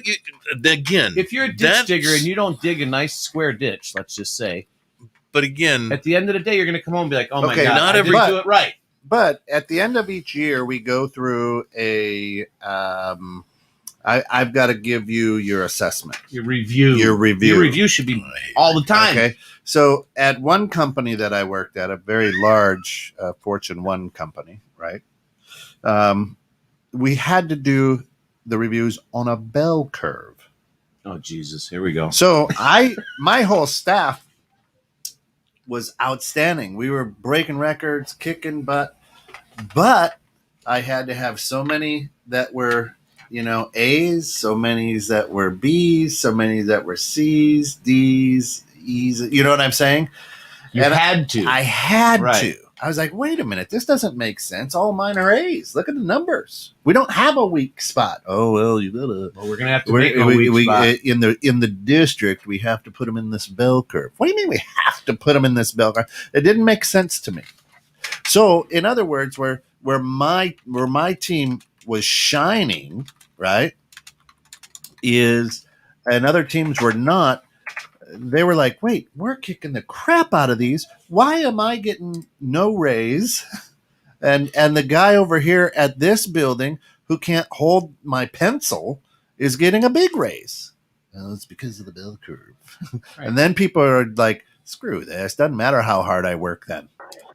again, if you're a ditch digger and you don't dig a nice square ditch, let's just say. But again, at the end of the day, you're going to come home and be like, oh my God, I didn't do it right. But at the end of each year, we go through I've got to give you your assessment. Your review. Your review should be all the time. Okay. So at one company that I worked at, a very large Fortune 1 company, right? We had to do the reviews on a bell curve. Oh, Jesus. Here we go. So my whole staff was outstanding. We were breaking records, kicking butt, but I had to have so many that were, A's, so many that were B's, so many that were C's, D's, E's. You know what I'm saying? You had to. I had to. I was like, wait a minute, this doesn't make sense. All mine are A's. Look at the numbers. We don't have a weak spot. Oh well, you gotta. Well, we're gonna have to make a weak spot in the district. We have to put them in this bell curve. What do you mean we have to put them in this bell curve? It didn't make sense to me. So, in other words, where my team was shining, right, is and other teams were not. They were like, wait, we're kicking the crap out of these. Why am I getting no raise? And the guy over here at this building who can't hold my pencil is getting a big raise. Well, it's because of the bell curve. Right. And then people are like, screw this. Doesn't matter how hard I work then.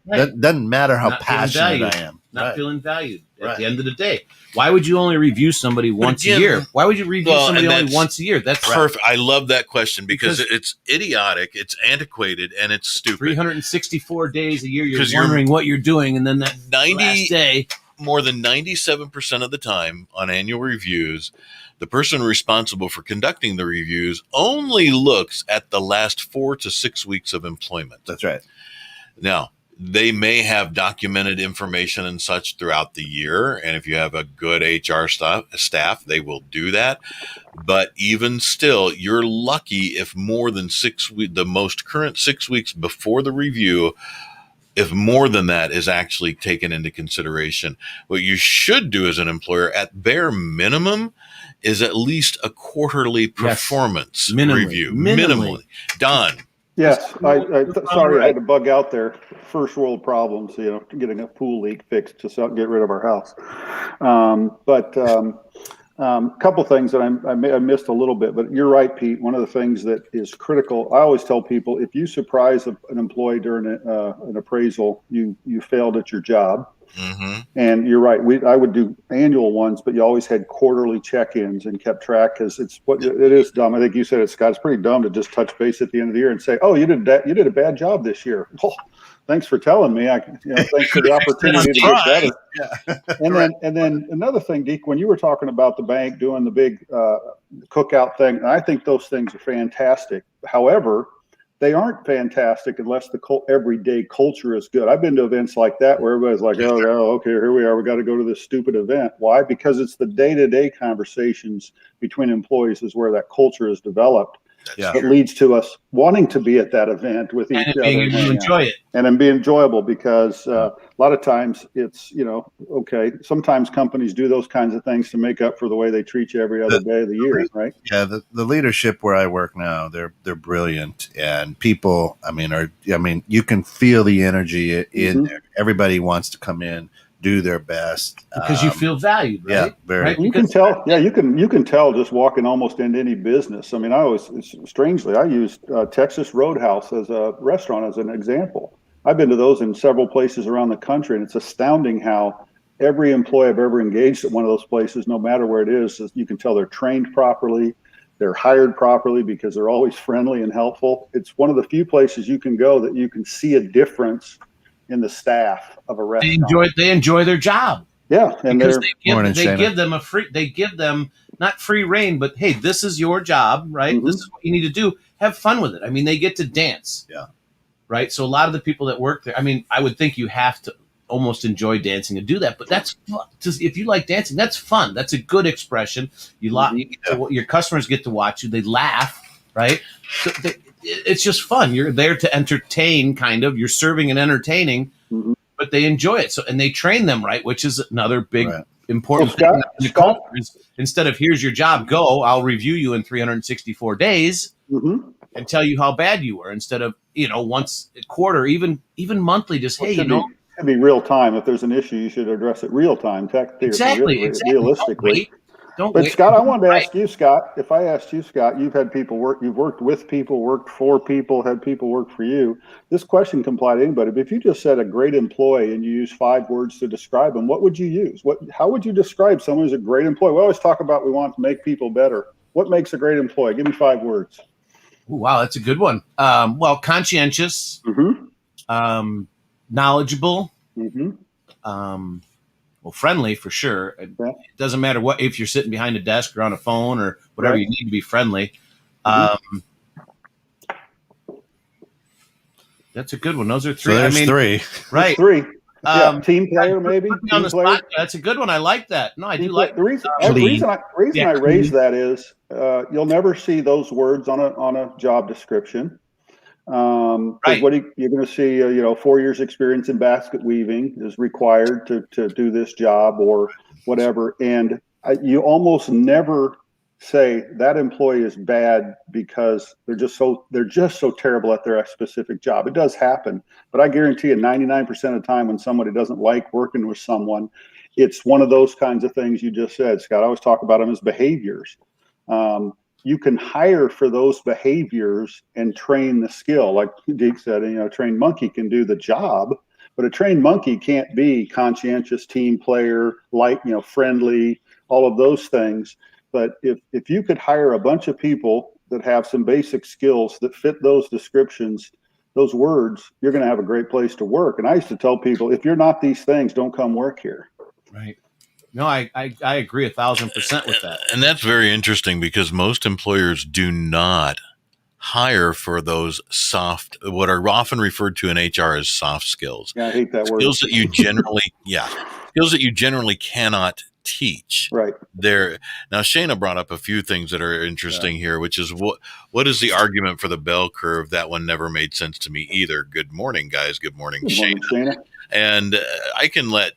Right. Doesn't matter how passionate I am. Not feeling valued at the end of the day. Why would you only review somebody once a year? Why would you review somebody only once a year? That's perfect. I love that question because it's idiotic, it's antiquated, and it's stupid. 364 days a year, you're wondering what you're doing, and then that last day. More than 97% of the time on annual reviews, the person responsible for conducting the reviews only looks at the last 4 to 6 weeks of employment. That's right. Now, they may have documented information and such throughout the year. And if you have a good HR staff, they will do that. But even still, you're lucky if more than 6 weeks, the most current 6 weeks before the review, if more than that is actually taken into consideration. What you should do as an employer at bare minimum is at least a quarterly performance review. Minimally. Done. Yes, sorry, I had to bug out there. First world problems, getting a pool leak fixed to get rid of our house. But couple things that I missed a little bit, but you're right, Pete. One of the things that is critical, I always tell people, if you surprise an employee during an appraisal, you failed at your job. Mm-hmm. And you're right. I would do annual ones, but you always had quarterly check-ins and kept track because it is dumb. I think you said it, Scott. It's pretty dumb to just touch base at the end of the year and say, "Oh, you did a bad job this year." Well, thanks for telling me. Thanks for the opportunity to get better. Yeah. And then another thing, Deke, when you were talking about the bank doing the big cookout thing, I think those things are fantastic. However, they aren't fantastic unless the everyday culture is good. I've been to events like that where everybody's like, oh, okay, here we are. We got to go to this stupid event. Why? Because it's the day-to-day conversations between employees is where that culture is developed. that leads to us wanting to be at that event with each other and enjoy it, and then be enjoyable, because a lot of times it's, okay, sometimes companies do those kinds of things to make up for the way they treat you every other day of the year, right? Yeah, the leadership where I work now, they're brilliant, and people, you can feel the energy in there. Everybody wants to come in, do their best, because you feel valued, right? Yeah, very. Right? You can tell. Yeah, you can tell just walking almost into any business. I mean, I used Texas Roadhouse as a restaurant as an example. I've been to those in several places around the country, and it's astounding how every employee I've ever engaged at one of those places, no matter where it is, you can tell they're trained properly, they're hired properly, because they're always friendly and helpful. It's one of the few places you can go that you can see a difference in the staff of a restaurant. They enjoy their job. Yeah, and because they give them not free reign, but hey, this is your job, right? This is what you need to do. Have fun with it. I mean, they get to dance. Yeah. Right. So a lot of the people that work there, I mean, I would think you have to almost enjoy dancing and do that, but that's fun. If you like dancing, that's fun. That's a good expression. Your customers get to watch you. They laugh, right? So it's just fun. You're there to entertain, kind of. You're serving and entertaining. But they enjoy it. So, and they train them right, which is another big important thing in the culture. Is instead of here's your job, go, I'll review you in 364 days and tell you how bad you were, instead of once a quarter, even monthly. Just hey, it should be real time. If there's an issue, you should address it real time. Exactly. Realistically. Don't but wait. Scott, I wanted to ask you, Scott, if I asked you, Scott, you've worked with people, worked for people, had people work for you. This question can apply to anybody, but if you just said a great employee and you use 5 words to describe them, what would you use? How would you describe someone who's a great employee? We always talk about we want to make people better. What makes a great employee? Give me 5 words. Ooh, wow, that's a good one. Well, conscientious, knowledgeable, friendly for sure. It doesn't matter if you're sitting behind a desk or on a phone or whatever. You need to be friendly. That's a good one. Those are 3. So there's 3, right? 3. Team player, maybe. On the spot. That's a good one. I like that. No, I do like the reason I raise that is you'll never see those words on a job description. What you're going to see, 4 years experience in basket weaving is required to do this job or whatever. And you almost never say that employee is bad because they're just so terrible at their specific job. It does happen, but I guarantee you 99% of the time when somebody doesn't like working with someone, it's one of those kinds of things you just said, Scott. I always talk about them as behaviors. You can hire for those behaviors and train the skill. Like Deke said, a trained monkey can do the job, but a trained monkey can't be conscientious, team player, friendly, all of those things. But if you could hire a bunch of people that have some basic skills that fit those descriptions, those words, you're going to have a great place to work. And I used to tell people, if you're not these things, don't come work here. Right. No, I agree 1,000% with that. And that's very interesting because most employers do not hire for those what are often referred to in HR as soft skills. Yeah, I hate that word. Skills that you generally cannot teach. Right. Now, Shayna brought up a few things that are interesting here, which is what is the argument for the bell curve? That one never made sense to me either. Good morning, guys. Good morning, Shayna. And I can let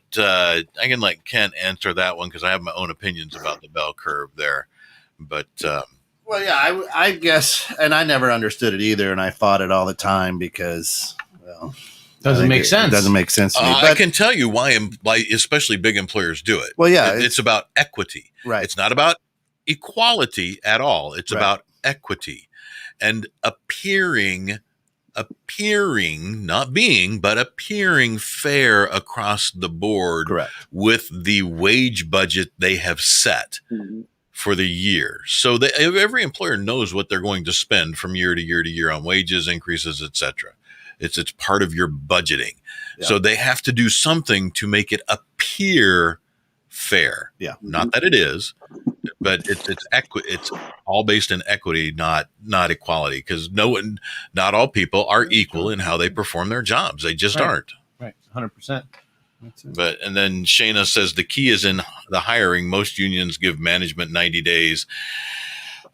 Kent answer that one because I have my own opinions about the bell curve there. But I guess, and I never understood it either, and I fought it all the time because doesn't make sense. It doesn't make sense to me. I can tell you why especially big employers do it. Well, yeah, it's about equity. Right. It's not about equality at all. It's about equity and appearing, not being, but appearing fair across the board. Correct. With the wage budget they have set for the year. So every employer knows what they're going to spend from year to year to year on wages, increases, etc. It's part of your budgeting. Yeah. So they have to do something to make it appear fair. Yeah. Not that it is, but it's all based in equity, not equality, because not all people are equal in how they perform their jobs. They just aren't. Right. 100%. And then Shayna says the key is in the hiring. Most unions give management 90 days.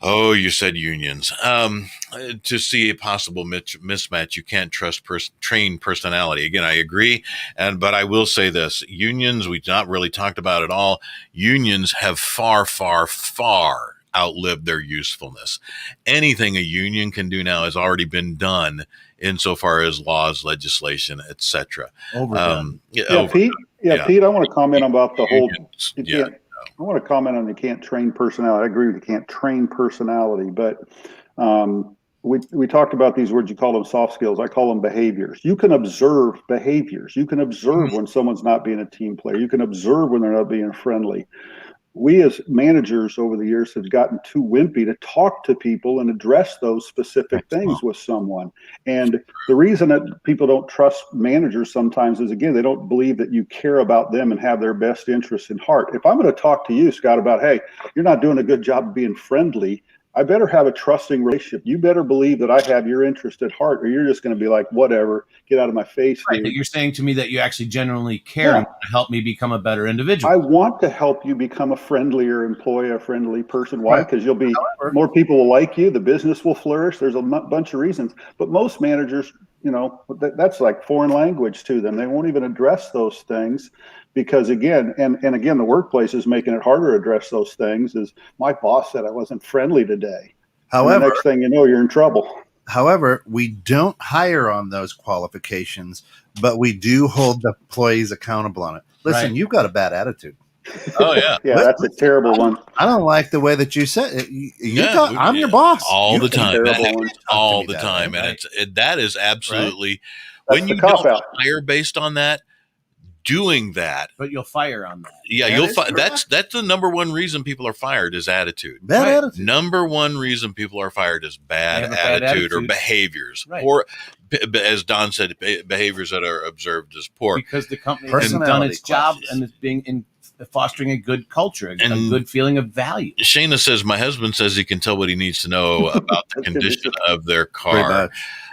Oh, you said unions. To see a possible mismatch, you can't trust trained personality. Again, I agree, but I will say this: unions we've not really talked about at all. Unions have far, far, far outlived their usefulness. Anything a union can do now has already been done insofar as laws, legislation, etc. Overdone. Pete. Pete, I want to comment about the whole. Unions, I want to comment on you can't train personality. I agree with you can't train personality, but we talked about these words. You call them soft skills. I call them behaviors. You can observe behaviors. You can observe when someone's not being a team player. You can observe when they're not being friendly. We as managers over the years have gotten too wimpy to talk to people and address those specific things with someone. And the reason that people don't trust managers sometimes is, again, they don't believe that you care about them and have their best interests in heart. If I'm going to talk to you, Scott, about, hey, you're not doing a good job of being friendly, I better have a trusting relationship. You better believe that I have your interest at heart, or you're just going to be like, whatever, get out of my face. Right, that you're saying to me that you actually genuinely care and want to help me become a better individual. I want to help you become a friendlier employee, a friendly person. Why? Because you'll be, more people will like you. The business will flourish. There's a bunch of reasons. But most managers, that's like foreign language to them. They won't even address those things because, again, and again, the workplace is making it harder to address those things. Is my boss said I wasn't friendly today. However, and the next thing you know, you're in trouble. However, we don't hire on those qualifications, but we do hold the employees accountable on it. Listen, you've got a bad attitude. Oh, yeah. Yeah, that's a terrible one. I don't like the way that you said it. I'm your boss. All the time. All the time. And that is absolutely, when you don't hire based on that, doing that, but you'll fire on that. Yeah, you'll fire. That's the number one reason people are fired is attitude. Bad attitude. Number one reason people are fired is bad attitude or behaviors, or as Don said, behaviors that are observed as poor because the company hasn't done its job and it's being in fostering a good culture, a good feeling of value. Shayna says, my husband says he can tell what he needs to know about the condition of their car.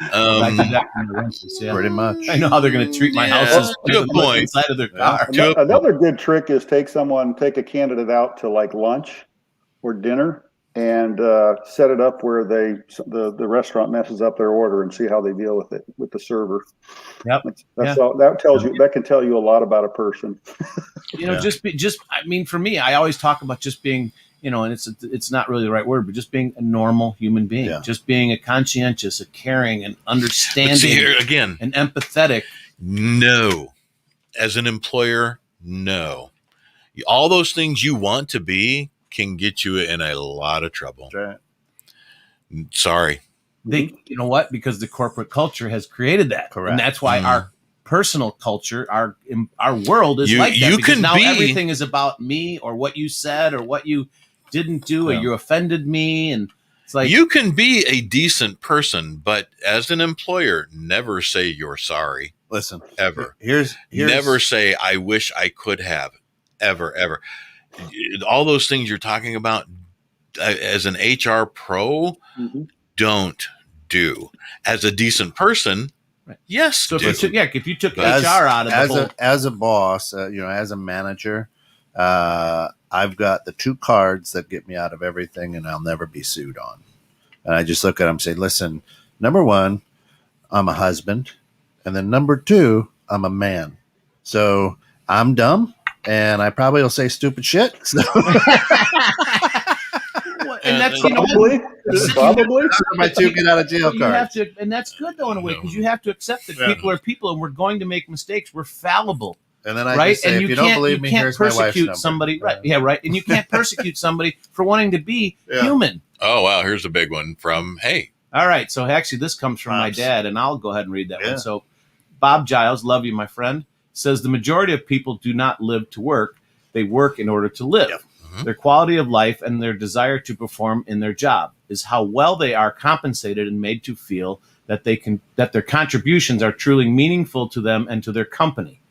Pretty much. I know how they're going to treat my house as good point. Inside of their car. Another good trick is take a candidate out to like lunch or dinner and set it up where the restaurant messes up their order and see how they deal with it with the server. Yep. That's all, that can tell you a lot about a person. For me, I always talk about just being, and it's not really the right word, but just being a normal human being, just being a conscientious, a caring, and understanding, here again, and empathetic. No, as an employer, no, all those things you want to be can get you in a lot of trouble. Right. Sorry. You know what? Because the corporate culture has created that. Correct. And that's why our personal culture, our world is like that. Because now everything is about me or what you said or what you didn't do or you offended me. And it's like you can be a decent person, but as an employer, never say you're sorry. Listen, ever. Here's never say I wish I could have. Ever. All those things you're talking about as an HR pro, don't do. As a decent person, yes. So if you took HR out of the whole, as a boss, as a manager, I've got the two cards that get me out of everything, and I'll never be sued on. And I just look at them and say, listen, number one, I'm a husband, and then number two, I'm a man. So I'm dumb. And I probably will say stupid shit. So. And that's probably my two get out of jail cards. And that's good though in a way because you have to accept that people are people and we're going to make mistakes. We're fallible. And then I just say, if you don't believe me, here's my wife's number. Somebody, right? Yeah, right. And you can't persecute somebody for wanting to be human. Oh wow, here's a big one from All right, so actually this comes from my dad, and I'll go ahead and read that one. So, Bob Giles, love you, my friend. Says the majority of people do not live to work. They work in order to live. Yep. Mm-hmm. Their quality of life and their desire to perform in their job is how well they are compensated and made to feel that their contributions are truly meaningful to them and to their company.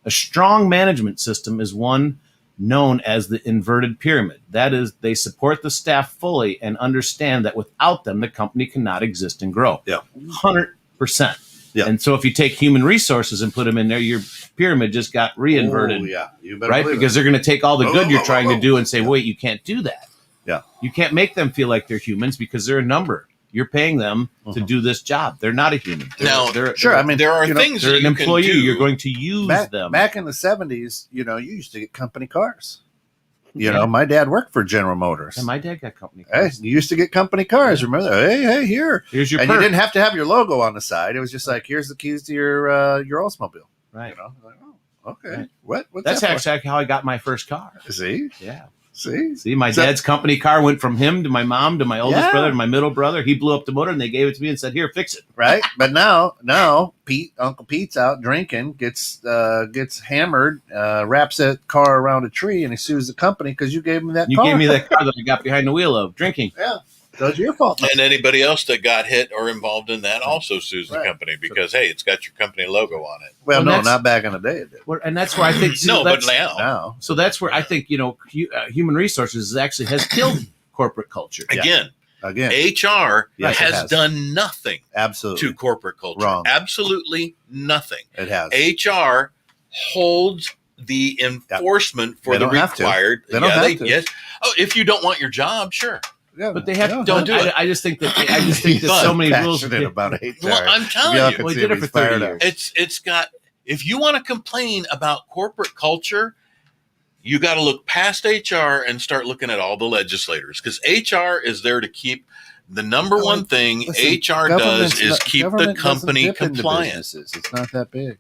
A strong management system is one known as the inverted pyramid. That is, they support the staff fully and understand that without them, the company cannot exist and grow. Yeah. 100%. Yeah. And so if you take human resources and put them in there, your pyramid just got reinverted. Oh, yeah. You better right? Because they're going to take all the good you're trying to do and say, wait, you can't do that. Yeah. You can't make them feel like they're humans because they're a number. You're paying them to do this job. They're not a human. Sure. I mean, there are things they're that an you employee. can do. You're going to use them. Back in the 70s, you used to get company cars. My dad worked for General Motors. And my dad got company Hey, cars. you used to get company cars. Remember that? Hey, here. Here's your And perk. you didn't have to have your logo on the side. It was just like, here's the keys to your Oldsmobile. Right. Like, oh, okay. Right. What's That's that actually how I got my first car. for? See? Yeah. See, My dad's company car went from him to my mom to my oldest brother to my middle brother. He blew up the motor and they gave it to me and said, "Here, fix it." Right? But now Uncle Pete's out drinking, gets hammered, wraps that car around a tree, and he sues the company because you gave him that You car. gave me that car that I got behind the wheel of drinking. Yeah. So it's your fault. And anybody else that got hit or involved in that also sues the company because, hey, it's got your company logo on it. Well, Well, no, not back in the day. It did. And that's where I think But now. Now. So that's where I think human resources actually has killed corporate culture. Again, Again. HR Yes, it has has. done nothing Absolutely. to corporate culture. Wrong. Absolutely nothing. It has. HR holds the enforcement for They the don't have to. required. They don't have to. Yes. Oh, if you don't want your job, sure. Yeah, But they have yeah, don't do it. I just think that so many rules. passionate about HR. Well, I'm telling Y'all you, can Well, he see did him, it for he's 30 fired years. up. it's got. If you want to complain about corporate culture, you got to look past HR and start looking at all the legislators because HR is there to keep the number one thing Listen, HR does government's is not- keep the government doesn't company dip into compliant. businesses. It's not that big.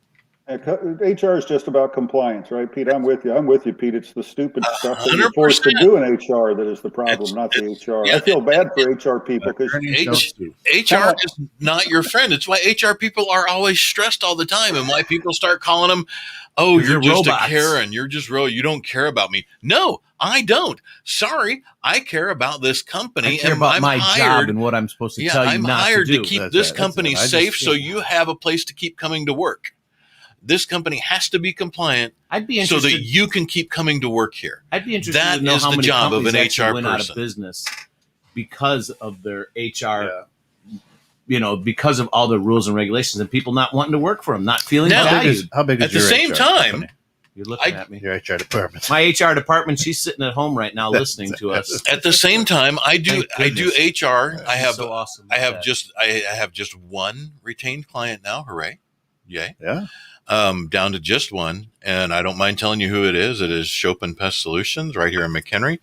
HR is just about compliance, right, Pete? I'm with you, Pete. It's the stupid stuff that you're 100%. forced to do in HR that is the problem, It's- not the HR. yeah, I feel bad for HR people because HR is not your friend. It's why HR people are always stressed all the time and why people start calling them, oh, you're just robots. a Karen. You're just you don't care about me. No, I don't. Sorry. I care about this company. I care and about I'm my hired, job and what I'm supposed to yeah, tell you I'm not hired to do. keep That's this right. company That's it. safe so you have a place to keep coming to work. This company has to be compliant I'd be so interested. that you can keep coming to work here. I'd be interested That to know is how the many job of companies an actually HR went out of person. business because of their HR. Because of all the rules and regulations and people not wanting to work for them, not feeling Now, valued. How big is At the your same HR time, company? You're looking at me. Your HR department? My HR department, she's sitting at home right now listening to us. at the same time, I do Thank HR. I She's have so awesome. I have at just I have just one retained client now. Hooray. Yay. Yeah. Down to just one. And I don't mind telling you who it is. It is Chopin Pest Solutions right here in McHenry.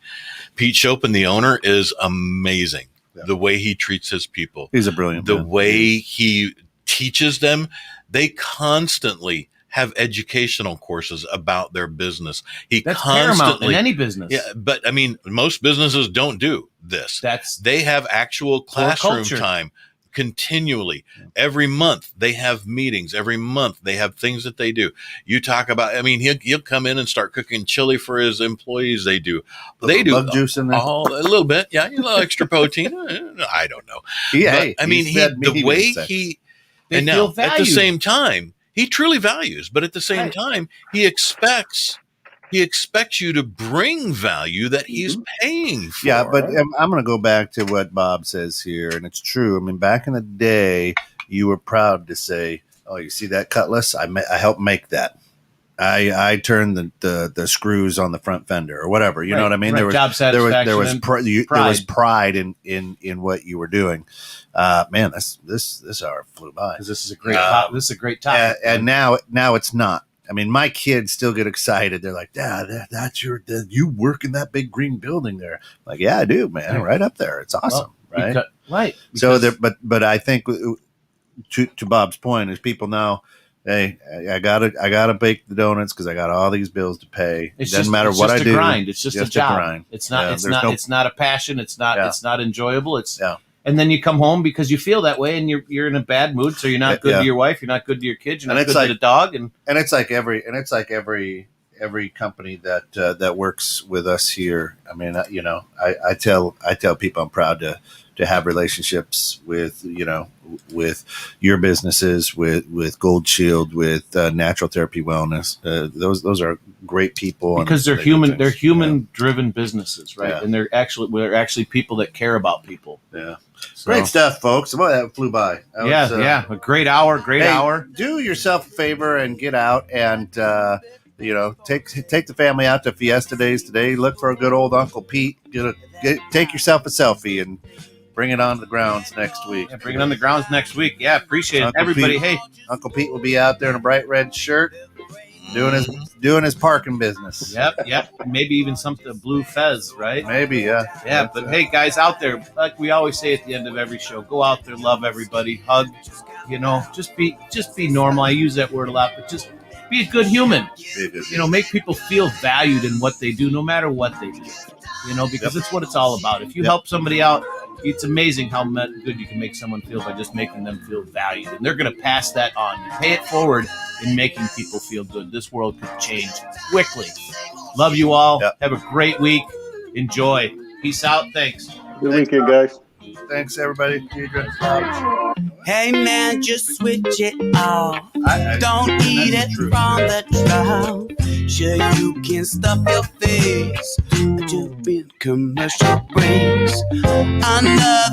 Pete Chopin, the owner, is amazing. Yeah. The way he treats his people, He's a brilliant the man. way he teaches them. They constantly have educational courses about their business. He That's paramount constantly in any business. Yeah, but I mean, most businesses don't do this. That's They have actual classroom culture. time continually. Every month they have meetings. Every month they have things that they do. You talk about, I mean, he'll come in and start cooking chili for his employees. They do Bug juice in there. a little bit. Yeah, a little extra protein. I don't know. Hey, But, I mean, the way he, They and feel now at the valued. same time, he truly values, but at the same Right. time, he expects you to bring value that he's paying for. Yeah, but I'm going to go back to what Bob says here, and it's true. I mean, back in the day, you were proud to say, "Oh, you see that cutlass? I helped make that. I turned the screws on the front fender, or whatever. You know what I mean? Right. There was Job satisfaction. there was and there was pride in what you were doing. Man, this hour flew by. because this is a great topic. And now it's not. I mean, my kids still get excited. They're like, "Dad, you work in that big green building there?" I'm like, yeah, I do, man, right up there. It's awesome, right? Right. So because- there, but I think to Bob's point is people now, hey, I gotta bake the donuts because I got all these bills to pay. It doesn't matter what I do. Grind. It's just a job. grind. It's not. Yeah, it's there's not. no- It's not a passion. It's not. Yeah. It's not enjoyable. It's. Yeah. And then you come home because you feel that way, and you're in a bad mood. So you're not good Yeah. to your wife. You're not good to your kids. You're And not it's good like- to the dog. And And it's like every company that works with us here. I mean, I tell people I'm proud to have relationships with with your businesses, with Gold Shield, with Natural Therapy Wellness. Those are great people because they're and they do human. things. They're human driven businesses, right? Yeah. And they're actually people that care about people. Yeah. So- Great stuff, folks. Well, that flew by. That was, A great hour. Great hey, hour. Do yourself a favor and get out and You know, take the family out to Fiesta Days today. Look for a good old Uncle Pete. Take yourself a selfie and bring it on the grounds next week. Yeah, bring it on the grounds next week. Yeah, appreciate it, everybody. Pete, hey, Uncle Pete will be out there in a bright red shirt, doing his parking business. Yep. Maybe even something blue fez, right? Maybe, yeah. Yeah, but hey, guys out there, like we always say at the end of every show, go out there, love everybody, hug. You know, just be normal. I use that word a lot, but just be a good human. You know, make people feel valued in what they do, no matter what they do. You know, because it's what it's all about. If you help somebody out, it's amazing how good you can make someone feel by just making them feel valued. And they're going to pass that on. You pay it forward in making people feel good. This world could change quickly. Love you all. Yep. Have a great week. Enjoy. Peace out. Thanks. Good weekend, guys. Thanks, everybody. Hey, man, just switch it off. Don't eat it from the trough. Sure, you can stuff your face, but you've been commercial breaks. Another